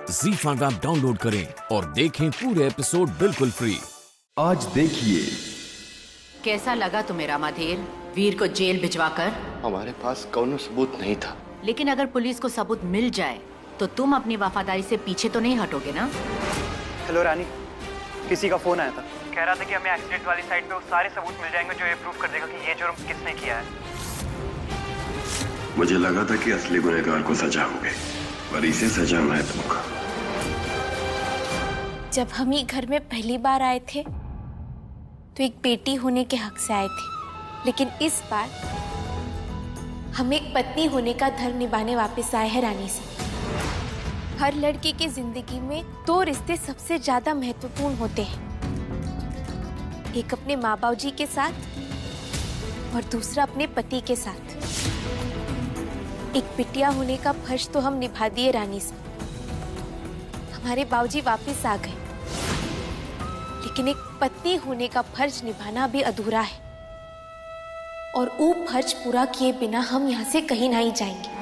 ZEE5 app download करें और देखें पूरे एपिसोड बिल्कुल फ्री। आज देखिए कैसा लगा तुम्हें रामाधीर, वीर को जेल भिजवाकर? हमारे पास कोनो सबूत नहीं था। लेकिन अगर पुलिस को सबूत मिल जाए तो तुम अपनी वफादारी से पीछे तो नहीं हटोगे ना? हेलो रानी, किसी का फोन आया था, कह रहा था कि हमें एक्सीडेंट वाली साइड पे वो सारे सबूत मिल जाएंगे जो ये प्रूव कर देगा कि ये जुर्म किसने किया है। मुझे लगा था कि असली गुनहगार को सजा होगी, पर इसे सजा मैं दूंगा। जब हम ही घर में पहली बार आए थे तो एक बेटी होने के हक से आए थे, लेकिन इस बार हम एक पत्नी होने का धर्म निभाने वापस आए हैं रानी से। हर लड़की की जिंदगी में दो रिश्ते सबसे ज्यादा महत्वपूर्ण होते हैं, एक अपने माँ बाप जी के साथ और दूसरा अपने पति के साथ। एक बिटिया होने का फर्ज तो हम निभा दिए रानी से, हमारे बाबूजी वापस आ गए, लेकिन एक पत्नी होने का फर्ज निभाना भी अधूरा है और वो फर्ज पूरा किए बिना हम यहाँ से कहीं नहीं जाएंगे।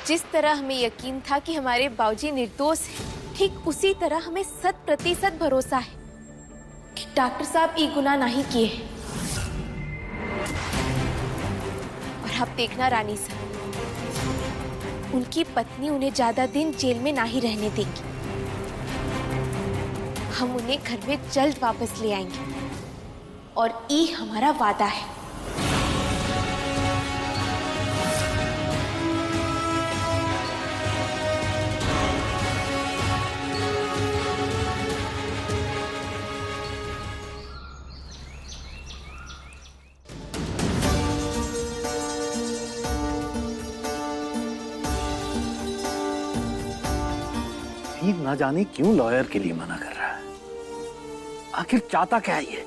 जिस तरह हमें यकीन था कि हमारे बाबूजी निर्दोष हैं, ठीक उसी तरह हमें 100% भरोसा है कि डॉक्टर साहब ये गुनाह नहीं किए हैं। और अब देखना रानी साहब, उनकी पत्नी उन्हें ज्यादा दिन जेल में नहीं रहने देगी। हम उन्हें घर में जल्द वापस ले आएंगे और ये हमारा वादा है। ना जाने क्यों लॉयर के लिए मना कर रहा है, आखिर चाहता क्या है ये?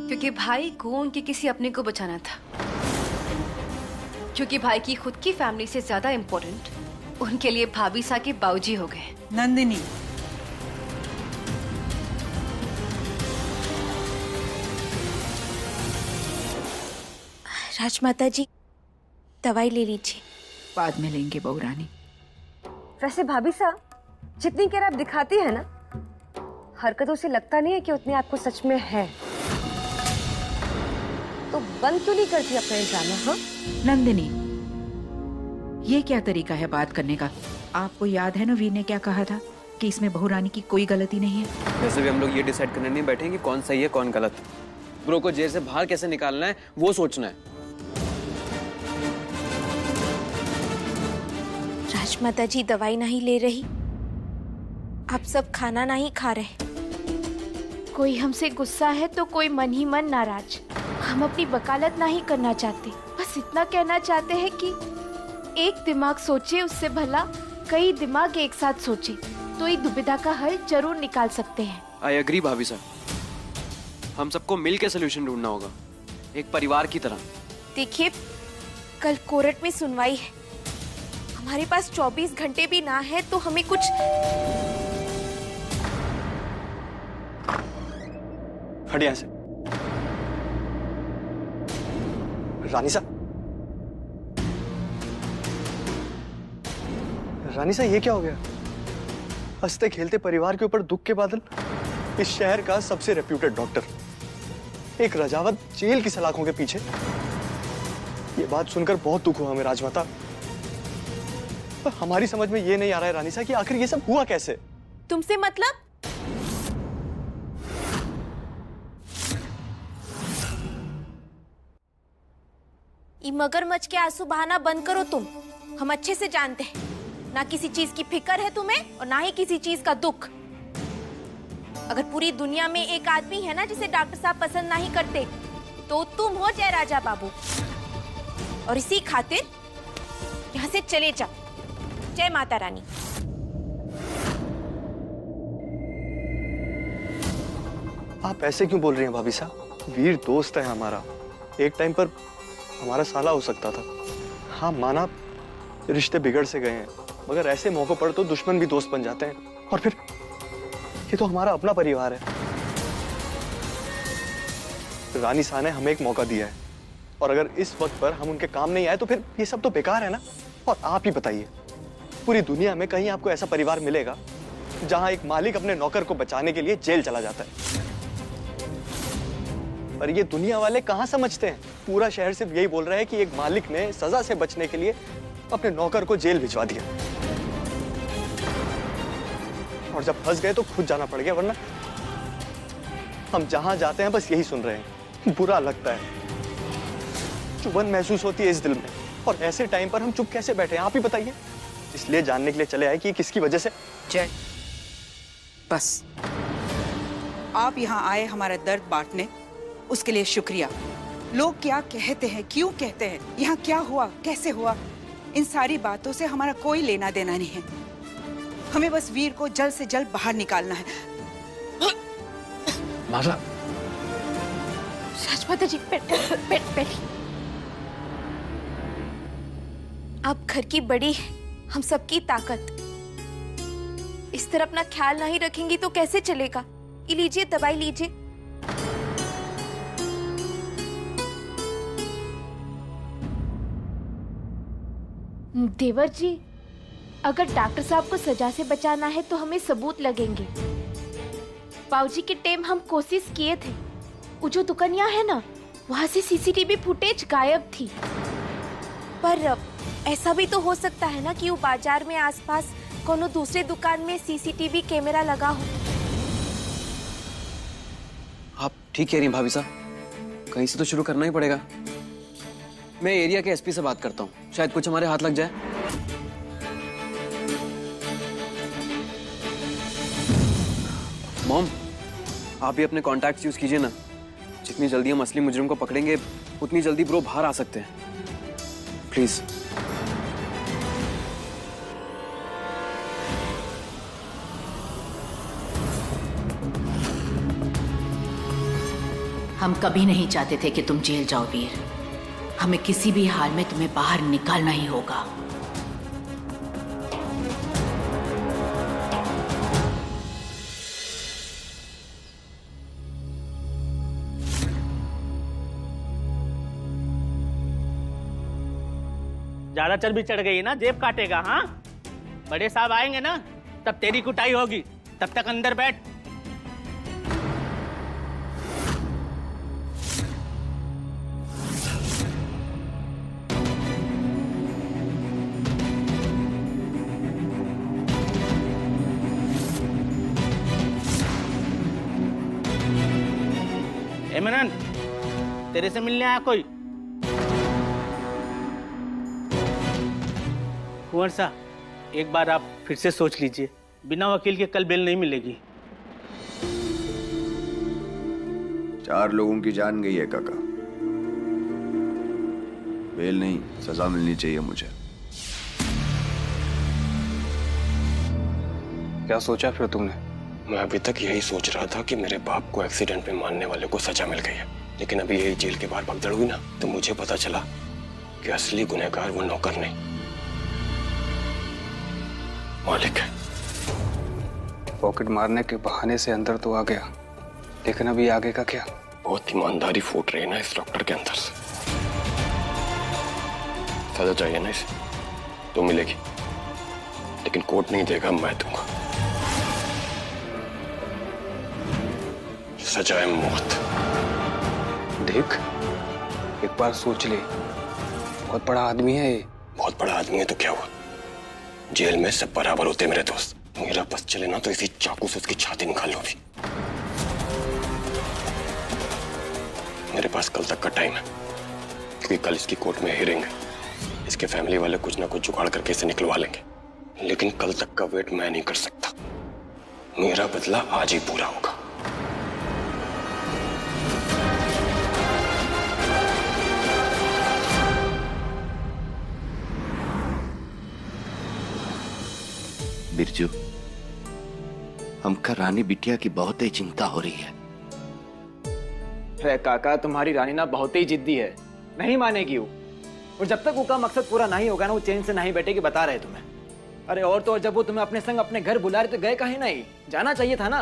क्योंकि भाई को उनके किसी अपने को बचाना था, क्योंकि भाई की खुद की फैमिली से ज्यादा इम्पोर्टेंट उनके लिए भाभी सा के बाबूजी हो गए। नंदिनी, राजमाता जी, दवाई ले लीजिए। बाद में लेंगे बहू रानी। वैसे भाभी सा जितनी केयर आप दिखाती है ना, हरकतों से लगता नहीं है कि उतनी आपको सच में है। तो बंद तो नहीं करती अपना ड्रामा? हाँ नंदिनी, ये क्या तरीका है बात करने का? आपको याद है ना वीर ने क्या कहा था कि इसमें बहू रानी की कोई गलती नहीं है। वैसे भी हम लोग ये डिसाइड करने नहीं बैठे कि कौन सही है कौन गलत। ब्रो को जेल से बाहर कैसे निकालना है वो सोचना है। राजमाता जी दवाई नहीं ले रही, आप सब खाना नहीं खा रहे, कोई हमसे गुस्सा है तो कोई मन ही मन नाराज। हम अपनी वकालत नहीं करना चाहते, बस इतना कहना चाहते हैं कि एक दिमाग सोचे उससे भला कई दिमाग एक साथ सोचे तो ये दुविधा का हल जरूर निकाल सकते हैं। आई एग्री भाभी साहब, हम सबको मिल के सोल्यूशन ढूंढना होगा, एक परिवार की तरह। देखिए, कल कोर्ट में सुनवाई है, हमारे पास 24 घंटे भी ना है तो हमें कुछ। हट यहाँ से। रानी सा, रानी सा ये क्या हो गया? हंसते खेलते परिवार के ऊपर दुख के बादल। इस शहर का सबसे रेप्यूटेड डॉक्टर, एक रजावत जेल की सलाखों के पीछे। ये बात सुनकर बहुत दुख हुआ हमें राजमाता। पर हमारी समझ में ये नहीं आ रहा है रानी सा कि आखिर ये सब हुआ कैसे? तुमसे मतलब? ये मगरमच्छ के आंसू बहाना बंद करो तुम। हम अच्छे से जानते हैं, ना किसी चीज की फिक्र है तुम्हें और ना ही किसी चीज का दुख। अगर पूरी दुनिया में एक आदमी है ना जिसे डॉक्टर साहब पसंद नहीं करते तो तुम हो जय राजा बाबू, और इसी खातिर यहाँ से चले जाओ। जय माता रानी। आप ऐसे क्यों बोल रही हैं भाभी साहब? वीर दोस्त है हमारा, एक टाइम पर हमारा साला हो सकता था। हाँ माना रिश्ते बिगड़ से गए हैं, मगर ऐसे मौकों पर तो दुश्मन भी दोस्त बन जाते हैं। और फिर ये तो हमारा अपना परिवार है। रानी सा ने हमें एक मौका दिया है और अगर इस वक्त पर हम उनके काम नहीं आए तो फिर ये सब तो बेकार है ना। और आप ही बताइए, पूरी दुनिया में कहीं आपको ऐसा परिवार मिलेगा जहां एक मालिक अपने नौकर को बचाने के लिए जेल चला जाता है? पर ये दुनिया वाले कहां समझते हैं। पूरा शहर सिर्फ यही बोल रहा है कि एक मालिक ने सजा से बचने के लिए अपने नौकर को जेल भिजवा दिया और जब फंस गए तो खुद जाना पड़ गया, वरना हम जहां जाते हैं बस यही सुन रहे हैं। बुरा लगता है, चुभन महसूस होती है इस दिल में। और ऐसे टाइम पर हम चुप कैसे बैठे हैं, आप ही बताइए। इसलिए जानने के लिए चले आए कि किसकी वजह से। जय, बस आप यहाँ आए हमारा दर्द बांटने, उसके लिए शुक्रिया। लोग क्या कहते हैं, क्यों कहते हैं, यहाँ क्या हुआ, कैसे हुआ, इन सारी बातों से हमारा कोई लेना देना नहीं है। हमें बस वीर को जल्द से जल्द बाहर निकालना है। माला, राजमाता जी, बैठ। आप घर की बड़ी है, हम सबकी ताकत। इस तरह अपना ख्याल नहीं रखेंगी तो कैसे चलेगा। ये लीजिए, दवाई लीजिए। देवर जी, अगर डॉक्टर साहब को सजा से बचाना है तो हमें सबूत लगेंगे। बाबूजी के टाइम हम कोशिश किए थे, वो जो दुकानिया है ना, वहाँ से सीसीटीवी फुटेज गायब थी। पर ऐसा भी तो हो सकता है ना कि वो बाजार में आसपास कोनो दूसरे दुकान में सीसीटीवी कैमरा लगा हो। आप ठीक कह रही हैं भाभी साहब, कहीं से तो शुरू करना ही पड़ेगा। मैं एरिया के एसपी से बात करता हूँ, शायद कुछ हमारे हाथ लग जाए। मॉम, आप भी अपने कॉन्टैक्ट्स यूज कीजिए ना। जितनी जल्दी हम असली मुजरिम को पकड़ेंगे उतनी जल्दी ब्रो बाहर आ सकते हैं। प्लीज। हम कभी नहीं चाहते थे कि तुम जेल जाओ वीर। हमें किसी भी हाल में तुम्हें बाहर निकालना ही होगा। ज्यादा चर्बी चढ़ गई ना, जेब काटेगा। हाँ, बड़े साहब आएंगे ना तब तेरी कुटाई होगी। तब तक अंदर बैठ। इमरान, तेरे से मिलने आया कोई? कुंवर साहब, एक बार आप फिर से सोच लीजिए। बिना वकील के कल बेल नहीं मिलेगी। 4 लोगों की जान गई है काका। बेल नहीं, सजा मिलनी चाहिए मुझे। क्या सोचा फिर तुमने? मैं अभी तक यही सोच रहा था कि मेरे बाप को एक्सीडेंट में मारने वाले को सजा मिल गई है, लेकिन अभी यही जेल के बाहर भगदड़ हुई ना, तो मुझे पता चला कि असली गुनहगार वो नौकर नहीं, मालिक है। पॉकेट मारने के बहाने से अंदर तो आ गया, लेकिन अभी आगे का क्या? बहुत ईमानदारी फूट रही है ना इस डॉक्टर के अंदर से। सजा चाहिए ना इसे, तो मिलेगी, लेकिन कोर्ट नहीं देगा, मैं दूंगा। सजा है मौत। देख, एक बार सोच ले, बहुत बड़ा आदमी है ये। बहुत बड़ा आदमी है तो क्या हुआ? जेल में सब बराबर होते मेरे दोस्त। मेरा बस चले ना तो इसी चाकू से उसकी छाती निकाल लो। अभी मेरे पास कल तक का टाइम है, क्योंकि कल इसकी कोर्ट में हियरिंग है। इसके फैमिली वाले कुछ ना कुछ जुगाड़ करके इसे निकलवा लेंगे, लेकिन कल तक का वेट मैं नहीं कर सकता। मेरा बदला आज ही पूरा होगा। बिरजू, हमका रानी बिटिया की बहुत ही चिंता हो रही है। अरे काका, तुम्हारी रानी ना बहुत ही जिद्दी है, नहीं मानेगी वो। और जब तक उसका मकसद पूरा नहीं होगा ना, वो चैन से नहीं बैठेगी, बता रहे तुम्हें। अरे और तो और जब वो तुम्हें अपने संग अपने घर बुला रहे तो गए काहे नहीं? जाना चाहिए था ना।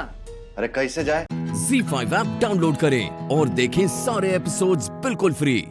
अरे कैसे जाए? ZEE5 ऐप डाउनलोड करें और देखें सारे एपिसोड्स बिल्कुल फ्री।